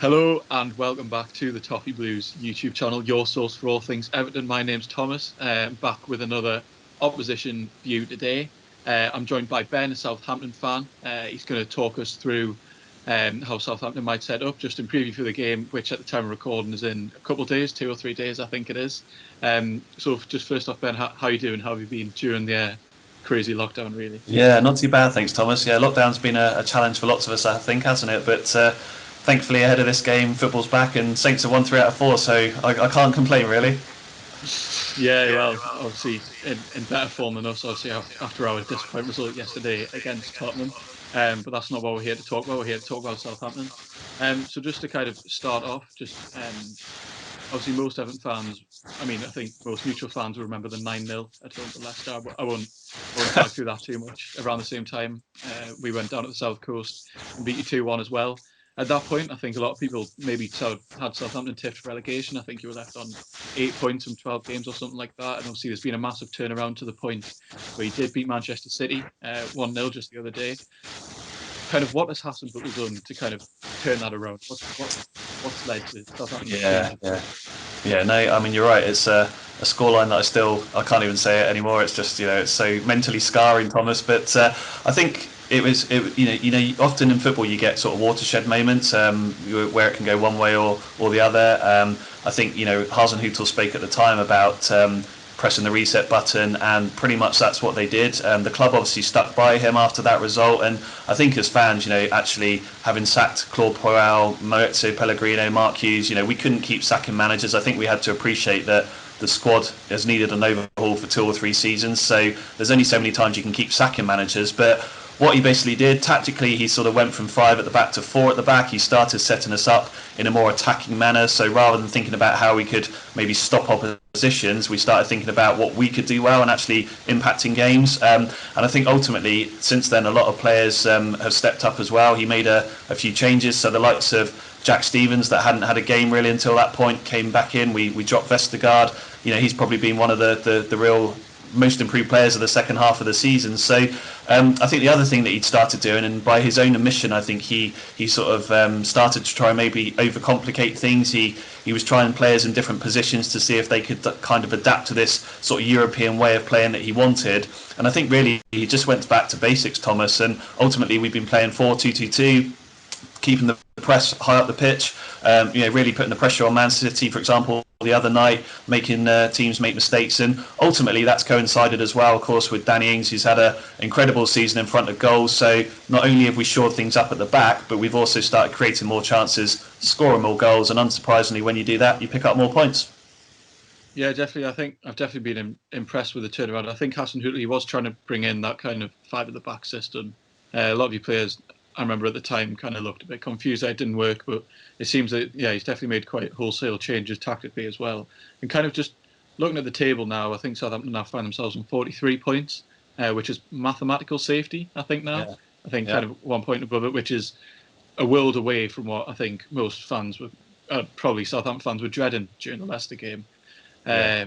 Hello and welcome back to the Toffee Blues YouTube channel, your source for all things Everton. My name's Thomas, back with another opposition view today. I'm joined by Ben, a Southampton fan. He's going to talk us through how Southampton might set up, just in preview for the game, which at the time of recording is in a couple of days, 2 or 3 days, I think it is. So just first off, Ben, how are you doing? How have you been during the crazy lockdown, really? Yeah, not too bad, thanks, Thomas. Yeah, lockdown's been a challenge for lots of us, I think, hasn't it? But thankfully, ahead of this game, football's back, and Saints have won 3 out of 4, so I can't complain, really. Yeah, well, obviously in better form than us, obviously, after our disappointing result yesterday against Tottenham. But that's not what we're here to talk about. We're here to talk about Southampton. So just to kind of start off, obviously most Everton fans, I think most neutral fans will remember the 9-0 at home to Leicester, but I won't go through that too much. Around the same time, we went down to the South Coast and beat you 2-1 as well. At that point, I think a lot of people maybe had Southampton tipped for relegation. I think you were left on 8 points from 12 games or something like that. And obviously there's been a massive turnaround to the point where you did beat Manchester City 1-0 just the other day. Kind of what has Hasenhüttl done to kind of turn that around? What's led to Southampton? Yeah. No, you're right. It's a scoreline that I can't even say it anymore. It's just it's so mentally scarring, Thomas. But I think it was often in football you get sort of watershed moments where it can go one way or the other. I think Hasenhüttl spoke at the time about pressing the reset button, and pretty much that's what they did. The club obviously stuck by him after that result, and I think as fans, actually having sacked Claude Puel, Maurizio Pellegrino, Mark Hughes, we couldn't keep sacking managers. I think we had to appreciate that the squad has needed an overhaul for 2 or 3 seasons, so there's only so many times you can keep sacking managers. But what he basically did tactically, he sort of went from 5 at the back to 4 at the back. He started setting us up in a more attacking manner. So rather than thinking about how we could maybe stop oppositions, we started thinking about what we could do well and actually impacting games. And I think ultimately, since then, a lot of players have stepped up as well. He made a few changes. So the likes of Jack Stevens, that hadn't had a game really until that point, came back in. We dropped Vestergaard. He's probably been one of the real most improved players of the second half of the season. So I think the other thing that he'd started doing, and by his own admission, I think he sort of started to try and maybe overcomplicate things. He was trying players in different positions to see if they could kind of adapt to this sort of European way of playing that he wanted. And I think really he just went back to basics, Thomas, and ultimately we've been playing 4-2-2-2, keeping the press high up the pitch, really putting the pressure on Man City, for example, the other night, making teams make mistakes. And ultimately that's coincided as well, of course, with Danny Ings, who's had an incredible season in front of goals. So not only have we shored things up at the back, but we've also started creating more chances, scoring more goals, and unsurprisingly, when you do that, you pick up more points. Yeah, definitely. I think I've definitely been impressed with the turnaround. I think Hasenhüttl, he was trying to bring in that kind of 5 at the back system. A lot of your players, I remember at the time, kind of looked a bit confused. It didn't work, but it seems that, he's definitely made quite wholesale changes tactically as well. And kind of just looking at the table now, I think Southampton now find themselves on 43 points, which is mathematical safety, I think now. Yeah. I think kind of 1 point above it, which is a world away from what I think most fans were, probably Southampton fans were dreading during the Leicester game. Yeah.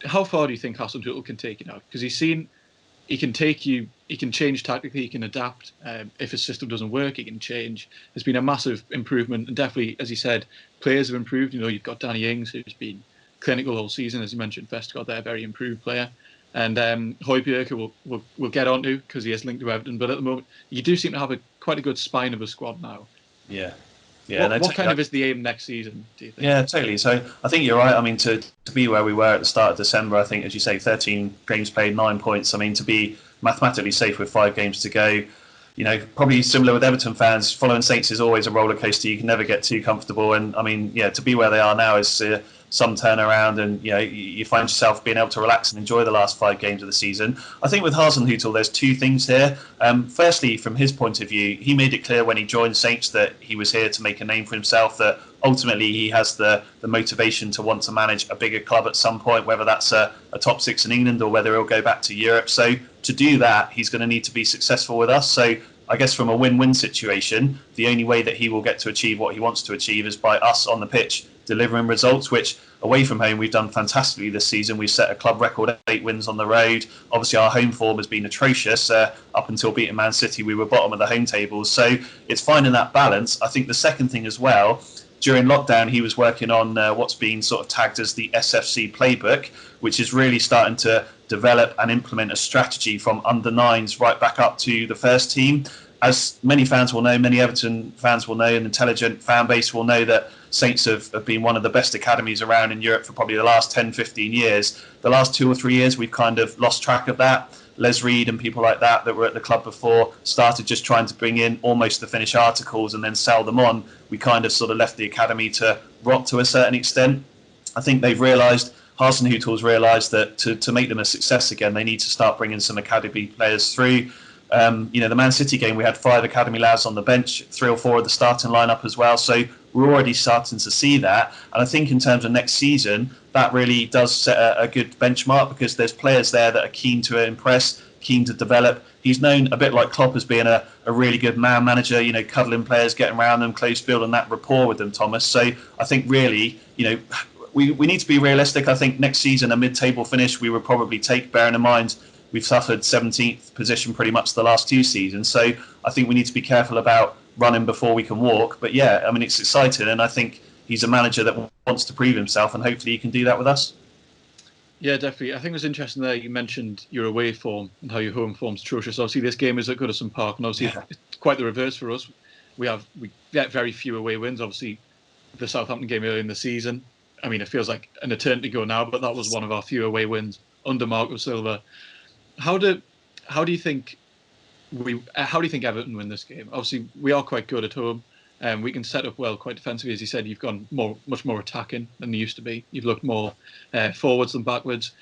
How far do you think Hasenhüttl can take you now? Because he can take you, he can change tactically, he can adapt. If his system doesn't work, he can change. There's been a massive improvement, and definitely, as you said, players have improved. You've got Danny Ings, who's been clinical all season, as you mentioned. Vestergaard, they're a very improved player. And Højbjerg we'll get onto because he is linked to Everton. But at the moment, you do seem to have quite a good spine of a squad now. Yeah. What kind of is the aim next season, do you think? Yeah, totally. So I think you're right. To be where we were at the start of December, I think, as you say, 13 games played, 9 points. To be mathematically safe with 5 games to go, probably similar with Everton fans, following Saints is always a roller coaster. You can never get too comfortable. And to be where they are now is some turnaround, and you find yourself being able to relax and enjoy the last 5 games of the season. I think with Hasenhüttl, there's 2 things here. Firstly, from his point of view, he made it clear when he joined Saints that he was here to make a name for himself, that ultimately he has the motivation to want to manage a bigger club at some point, whether that's a top 6 in England or whether he'll go back to Europe. So to do that, he's going to need to be successful with us. So I guess from a win-win situation, the only way that he will get to achieve what he wants to achieve is by us on the pitch delivering results, which away from home we've done fantastically this season. We've set a club record 8 wins on the road. Obviously our home form has been atrocious. Up until beating Man City, we were bottom of the home tables. So it's finding that balance. I think the second thing as well, during lockdown, he was working on what's been sort of tagged as the SFC playbook, which is really starting to develop and implement a strategy from under nines right back up to the first team. As many fans will know, many Everton fans will know, an intelligent fan base will know that Saints have been one of the best academies around in Europe for probably the last 10, 15 years. The last 2 or 3 years, we've kind of lost track of that. Les Reed and people like that were at the club before started just trying to bring in almost the finished articles and then sell them on. We kind of sort of left the academy to rot to a certain extent. I think they've realised, Hasenhüttl's realised that to make them a success again, they need to start bringing some academy players through. The Man City game, we had 5 academy lads on the bench, 3 or 4 of the starting lineup as well. So we're already starting to see that. And I think in terms of next season, that really does set a good benchmark because there's players there that are keen to impress, keen to develop. He's known a bit like Klopp as being a really good man manager, cuddling players, getting around them, close, building that rapport with them, Thomas. So I think really, we need to be realistic. I think next season, a mid-table finish, we would probably take, bearing in mind we've suffered 17th position pretty much the last 2 seasons. So I think we need to be careful about running before we can walk. But yeah, I mean, it's exciting. And I think he's a manager that wants to prove himself, and hopefully he can do that with us. Yeah, definitely. I think it was interesting there you mentioned your away form and how your home form's atrocious. Obviously, this game is at Goodison Park, and obviously it's quite the reverse for us. We get very few away wins. Obviously, the Southampton game earlier in the season, I mean, it feels like an eternity ago now, but that was one of our few away wins under Marco Silva. How do you think Everton win this game? Obviously, we are quite good at home. We can set up well quite defensively. As you said, you've gone much more attacking than you used to be. You've looked more forwards than backwards.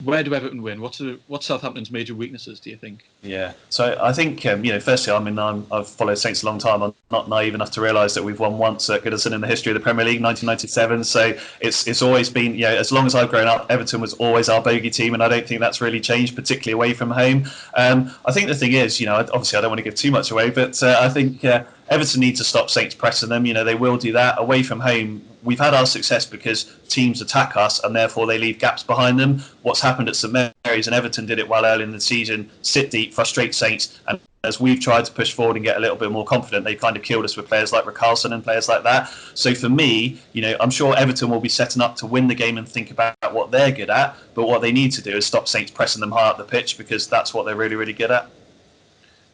Where do Everton win? What's Southampton's major weaknesses, do you think? Yeah, so I think firstly, I've followed Saints a long time. I'm not naive enough to realise that we've won once at Goodison in the history of the Premier League, 1997. So it's always been, as long as I've grown up, Everton was always our bogey team, and I don't think that's really changed, particularly away from home. I think the thing is, obviously I don't want to give too much away, but I think Everton need to stop Saints pressing them. They will do that. Away from home, we've had our success because teams attack us and therefore they leave gaps behind them. What's happened at St Mary's, and Everton did it well early in the season, sit deep, frustrate Saints, and as we've tried to push forward and get a little bit more confident, they kind of killed us with players like Richarlison and players like that. So for me, I'm sure Everton will be setting up to win the game and think about what they're good at, but what they need to do is stop Saints pressing them hard up the pitch, because that's what they're really, really good at.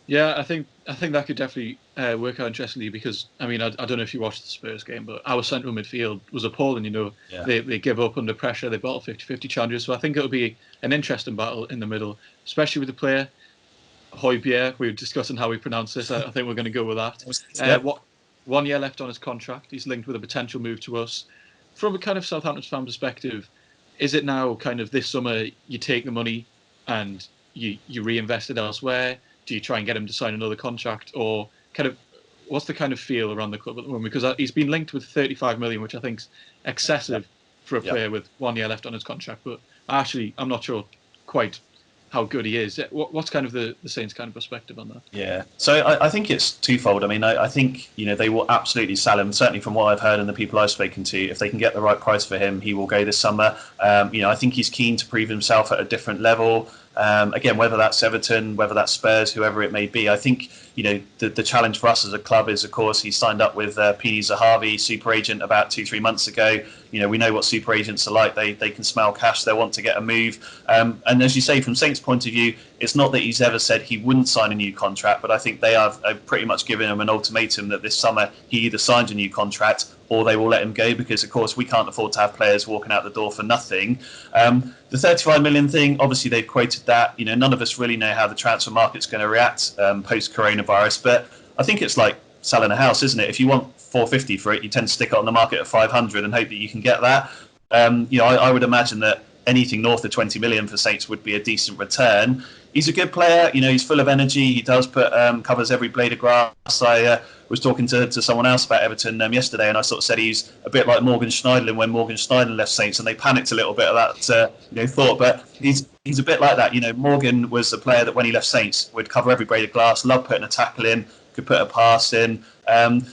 Yeah, I think that could definitely work out interestingly, because I don't know if you watched the Spurs game, but our central midfield was appalling. Yeah. They give up under pressure. They bottle 50-50 challenges. So I think it'll be an interesting battle in the middle, especially with the player Højbjerg. We were discussing how we pronounce this. I think we're going to go with that. 1 year left on his contract. He's linked with a potential move to us. From a kind of Southampton fan perspective, is it now kind of this summer you take the money and you reinvest it elsewhere? Do you try and get him to sign another contract, or kind of what's the kind of feel around the club at the moment? Because he's been linked with 35 million, which I think is excessive for a player with 1 year left on his contract. But actually, I'm not sure quite how good he is. What's kind of the Saints' kind of perspective on that? Yeah, so I think it's twofold. I think they will absolutely sell him. Certainly from what I've heard and the people I've spoken to, if they can get the right price for him, he will go this summer. I think he's keen to prove himself at a different level. Again, whether that's Everton, whether that's Spurs, whoever it may be, I think the challenge for us as a club is, of course, he signed up with Pini Zahavi, super agent, about 2-3 months ago. We know what super agents are like. They can smell cash. They want to get a move. And as you say, from Saints' point of view, it's not that he's ever said he wouldn't sign a new contract, but I think they have pretty much given him an ultimatum that this summer he either signs a new contract or they will let him go, because, of course, we can't afford to have players walking out the door for nothing. The 35 million thing, obviously they've quoted that. None of us really know how the transfer market's going to react post-coronavirus, but I think it's like selling a house, isn't it? If you want 450 for it, you tend to stick it on the market at 500 and hope that you can get that. I would imagine that anything north of 20 million for Saints would be a decent return. He's a good player. He's full of energy. He does covers every blade of grass. I was talking to someone else about Everton yesterday, and I sort of said he's a bit like Morgan Schneiderlin when Morgan Schneiderlin left Saints, and they panicked a little bit at that thought. But he's a bit like that. Morgan was a player that when he left Saints would cover every blade of glass, loved putting a tackle in, could put a pass in.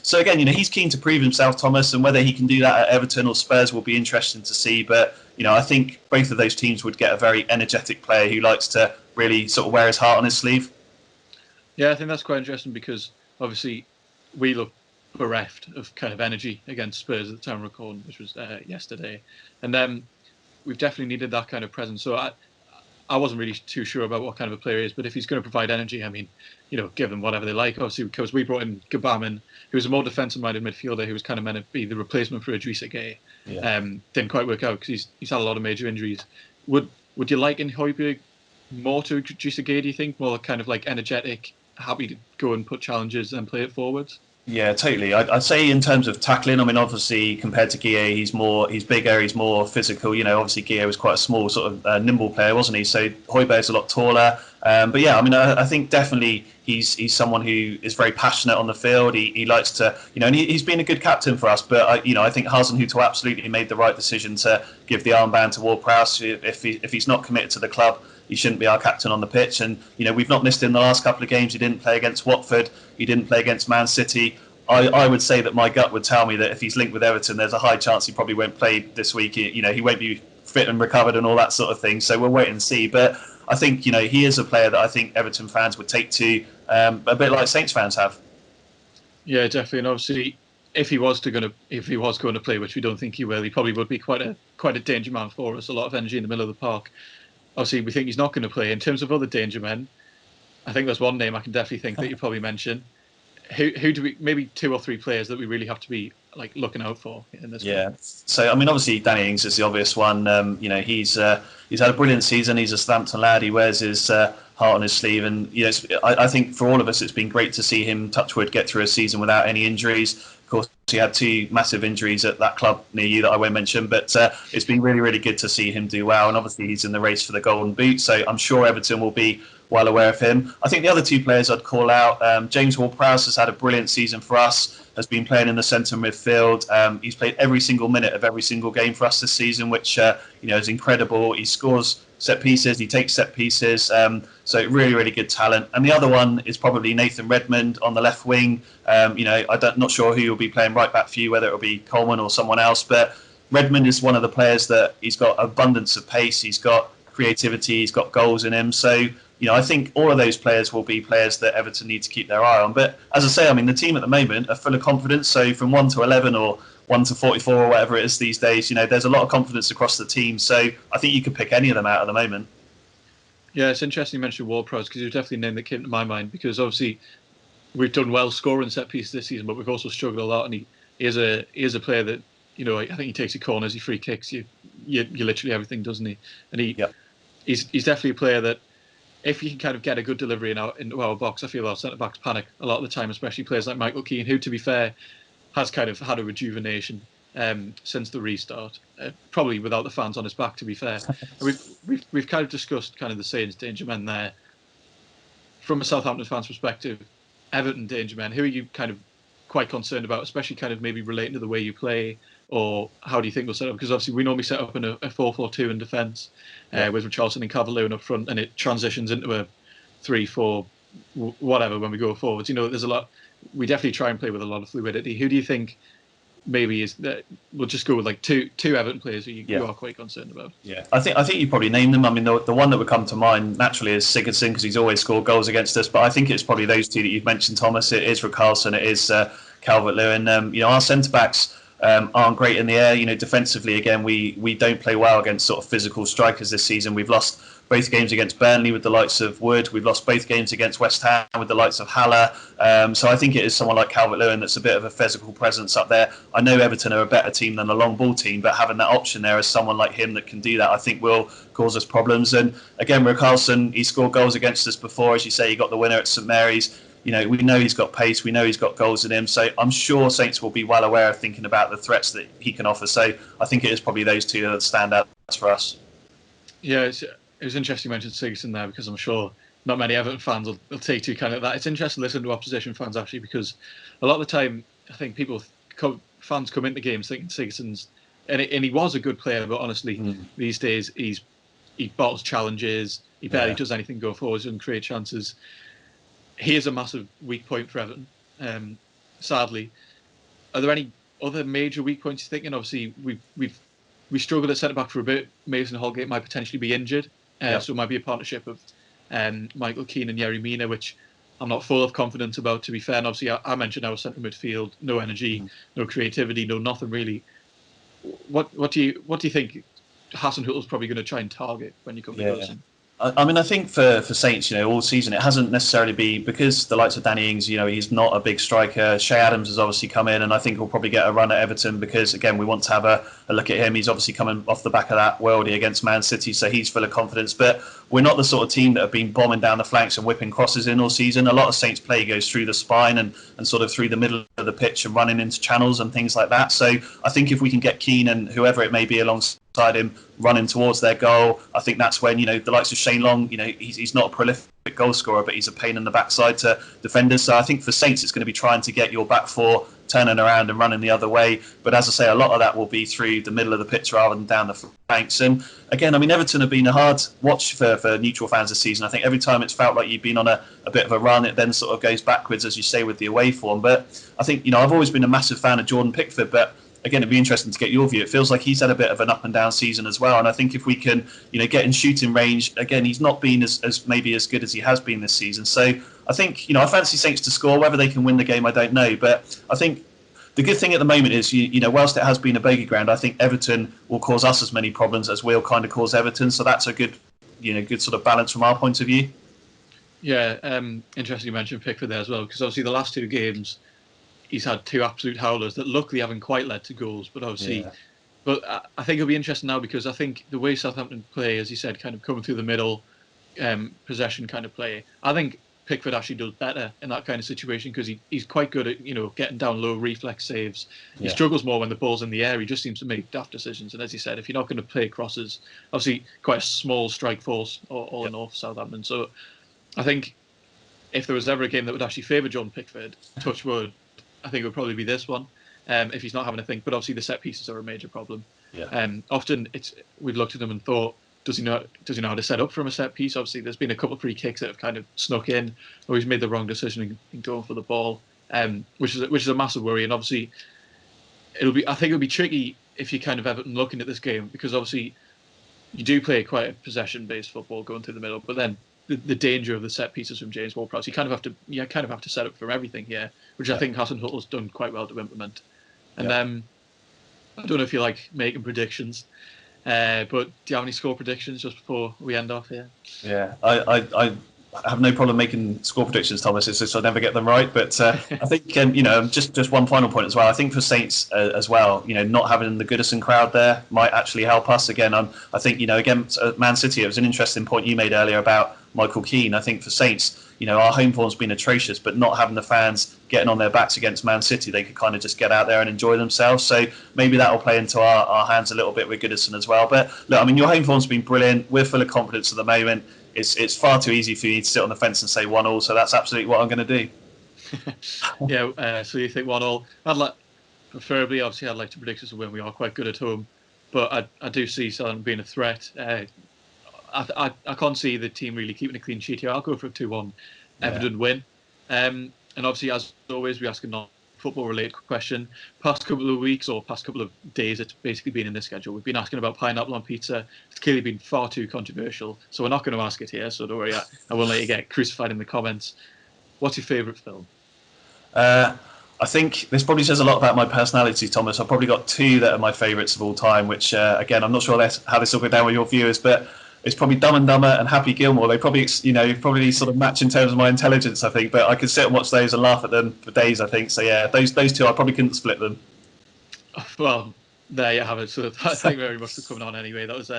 So again, he's keen to prove himself, Thomas, and whether he can do that at Everton or Spurs will be interesting to see. But I think both of those teams would get a very energetic player who likes to really sort of wear his heart on his sleeve. Yeah, I think that's quite interesting because obviously we look bereft of kind of energy against Spurs at the time of recording, which was yesterday, and we've definitely needed that kind of presence. So I wasn't really too sure about what kind of a player he is, but if he's going to provide energy, I mean, give them whatever they like. Obviously, because we brought in Gabaman, who was a more defensive-minded midfielder who was kind of meant to be the replacement for Idrissa Gueye. Yeah. Didn't quite work out because he's had a lot of major injuries. Would you like in Højbjerg more to Idrissa Gueye, do you think? More kind of like energetic, happy to go and put challenges and play it forwards? Yeah, totally. I'd say in terms of tackling, I mean, obviously compared to Gueye, he's bigger, he's more physical. Obviously Gueye was quite a small sort of nimble player, wasn't he? So Højbjerg's a lot taller. But yeah, I mean, I think definitely he's someone who is very passionate on the field. He likes to, and he's been a good captain for us. But I think Hasenhüttl absolutely made the right decision to give the armband to Ward-Prowse. If he's not committed to the club, he shouldn't be our captain on the pitch. And we've not missed him the last couple of games. He didn't play against Watford. He didn't play against Man City. I would say that my gut would tell me that if he's linked with Everton, there's a high chance he probably won't play this week. He won't be fit and recovered and all that sort of thing. So we'll wait and see. But I think he is a player that I think Everton fans would take to, a bit like Saints fans have. Yeah, definitely. And obviously, if he was going to play, which we don't think he will, he probably would be quite a danger man for us. A lot of energy in the middle of the park. Obviously, we think he's not going to play. In terms of other danger men, I think there's one name I can definitely think that you probably mention. Who do we, maybe 2 or 3 players that we really have to be like looking out for in this game? So I mean, obviously Danny Ings is the obvious one. He's had a brilliant season. He's a Southampton lad. He wears his heart on his sleeve, and I think for all of us it's been great to see him, touch wood, get through a season without any injuries. Of course, he had 2 massive injuries at that club near you that I won't mention, but it's been really, really good to see him do well. And obviously he's in the race for the Golden Boot, so I'm sure Everton will be well aware of him. I think the other 2 players I'd call out, James Ward-Prowse has had a brilliant season for us, has been playing in the centre midfield. He's played every single minute of every single game for us this season, which is incredible. He scores set pieces, he takes set pieces, so really, really good talent. And the other one is probably Nathan Redmond on the left wing. I'm not sure who will be playing right back for you, whether it will be Coleman or someone else, but Redmond is one of the players that he's got abundance of pace, he's got creativity, he's got goals in him. So I think all of those players will be players that Everton need to keep their eye on. But as I say, I mean, the team at the moment are full of confidence. So from 1 to 11 or 1 to 44 or whatever it is these days, there's a lot of confidence across the team. So I think you could pick any of them out at the moment. Yeah, it's interesting you mentioned Ward-Prowse because he was definitely a name that came to my mind because obviously we've done well scoring set pieces this season, but we've also struggled a lot. And he is a player that, I think he takes your corners, he free kicks, you literally everything, doesn't he? And he's definitely a player that, if you can kind of get a good delivery into our box, I feel our centre-backs panic a lot of the time, especially players like Michael Keane, who, to be fair, has kind of had a rejuvenation since the restart, probably without the fans on his back, to be fair. We've kind of discussed kind of the Saints danger men there. From a Southampton fan's perspective, Everton danger men, who are you kind of quite concerned about, especially kind of maybe relating to the way you play, or how do you think we'll set up? Because obviously we normally set up in a 4-4-2 in defence with Richarlison and Calvert-Lewin up front, and it transitions into a 3-4 whatever when we go forwards. There's a lot. We definitely try and play with a lot of fluidity. Who do you think maybe is that? We'll just go with like two Everton players who you are quite concerned about. Yeah, I think you probably named them. I mean, the one that would come to mind naturally is Sigurdsson because he's always scored goals against us. But I think it's probably those 2 that you've mentioned, Thomas. It is Richarlison, it is Calvert-Lewin. Our centre backs aren't great in the air. Defensively, again, we don't play well against sort of physical strikers this season. We've lost both games against Burnley with the likes of Wood. We've lost both games against West Ham with the likes of Haller. So I think it is someone like Calvert-Lewin that's a bit of a physical presence up there. I know Everton are a better team than a long ball team, but having that option there as someone like him that can do that, I think will cause us problems. And again, Richarlison, he scored goals against us before. As you say, he got the winner at St Mary's. We know he's got pace. We know he's got goals in him. So I'm sure Saints will be well aware of thinking about the threats that he can offer. So I think it is probably those 2 that stand out for us. Yeah, it was interesting you mentioned Sigurdsson there because I'm sure not many Everton fans will take to kind of that. It's interesting to listen to opposition fans actually because a lot of the time I think fans come into games thinking Sigurdsson's and he was a good player, but honestly these days he bottles challenges, he barely does anything go forwards and create chances. He is a massive weak point for Everton. sadly. Are there any other major weak points you're thinking? Obviously, we struggled at centre back for a bit. Mason Holgate might potentially be injured, so it might be a partnership of Michael Keane and Yerry Mina, which I'm not full of confidence about. To be fair, and obviously I mentioned our centre midfield, no energy, no creativity, no nothing really. What do you think Hasenhüttl's probably going to try and target when you come to Goodison? I mean, I think for Saints, all season it hasn't necessarily been because the likes of Danny Ings, he's not a big striker. Shea Adams has obviously come in, and I think he'll probably get a run at Everton because, again, we want to have a look at him. He's obviously coming off the back of that worldie against Man City, so he's full of confidence. But we're not the sort of team that have been bombing down the flanks and whipping crosses in all season. A lot of Saints play goes through the spine and sort of through the middle of the pitch and running into channels and things like that. So I think if we can get Keane and whoever it may be alongside him running towards their goal, I think that's when the likes of Shane Long, he's not a prolific goal scorer, but he's a pain in the backside to defenders. So I think for Saints it's going to be trying to get your back four turning around and running the other way, but as I say, a lot of that will be through the middle of the pitch rather than down the flanks. And again, I mean, Everton have been a hard watch for neutral fans this season. I think every time it's felt like you've been on a bit of a run, it then sort of goes backwards, as you say, with the away form. But I think I've always been a massive fan of Jordan Pickford, but again, it'd be interesting to get your view. It feels like he's had a bit of an up and down season as well. And I think if we can, get in shooting range, again, he's not been as maybe as good as he has been this season. So I think, I fancy Saints to score. Whether they can win the game, I don't know. But I think the good thing at the moment is, whilst it has been a bogey ground, I think Everton will cause us as many problems as we'll kind of cause Everton. So that's a good sort of balance from our point of view. Yeah, interesting you mentioned Pickford there as well, because obviously the last two games, he's had two absolute howlers that luckily haven't quite led to goals, but obviously, but I think it'll be interesting now because I think the way Southampton play, as you said, kind of coming through the middle, possession kind of play, I think Pickford actually does better in that kind of situation because he's quite good at getting down low, reflex saves. He struggles more when the ball's in the air. He just seems to make daft decisions. And as you said, if you're not going to play crosses, obviously quite a small strike force all in all for Southampton. So I think if there was ever a game that would actually favour John Pickford, touch wood, I think it would probably be this one, if he's not having a think. But obviously the set pieces are a major problem. Often we've looked at them and thought, does he know how to set up from a set piece? Obviously, there's been a couple of free kicks that have kind of snuck in, or he's made the wrong decision in going for the ball, which is a massive worry. And obviously, I think it'll be tricky if you kind of Everton looking at this game because obviously you do play quite a possession-based football going through the middle, but then the danger of the set pieces from James Ward-Prowse, you kind of have to set up from everything here, which I think Hasenhüttl's done quite well to implement. And I don't know if you like making predictions. But do you have any score predictions just before we end off here? Yeah, I have no problem making score predictions, Thomas. It's just I never get them right. But I think just one final point as well. I think for Saints as well, not having the Goodison crowd there might actually help us. Again, I think against Man City, it was an interesting point you made earlier about Michael Keane. I think for Saints, our home form's been atrocious, but not having the fans getting on their backs against Man City, they could kind of just get out there and enjoy themselves. So maybe that will play into our hands a little bit with Goodison as well. But look, I mean, your home form's been brilliant. We're full of confidence at the moment. It's far too easy for you to sit on the fence and say 1-1. So that's absolutely what I'm going to do. So you think 1-1? Preferably, obviously, I'd like to predict us a win. We are quite good at home, but I do see Southampton being a threat. I can't see the team really keeping a clean sheet here. I'll go for a 2-1 Everton win. And obviously, as always, we ask a non-football related question. Past couple of weeks or past couple of days, it's basically been in this schedule. We've been asking about pineapple on pizza. It's clearly been far too controversial, so we're not going to ask it here. So don't worry, I won't let you get crucified in the comments. What's your favourite film? I think this probably says a lot about my personality, Thomas. I've probably got two that are my favourites of all time, which, again, I'm not sure how this will go down with your viewers, but it's probably Dumb and Dumber and Happy Gilmore. They probably sort of match in terms of my intelligence, I think. But I could sit and watch those and laugh at them for days, I think. So yeah, those two, I probably couldn't split them. Well, there you have it. So thank you very much for coming on. Anyway, that was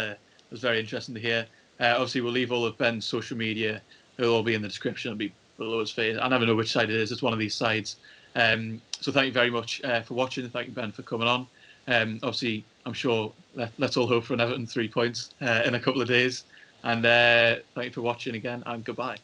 very interesting to hear. Obviously, we'll leave all of Ben's social media. It'll all be in the description. It'll be below his face. I never know which side it is. It's one of these sides. So thank you very much for watching. Thank you, Ben, for coming on. Obviously, I'm sure let's all hope for an Everton 3 points in a couple of days. And thank you for watching again, and goodbye.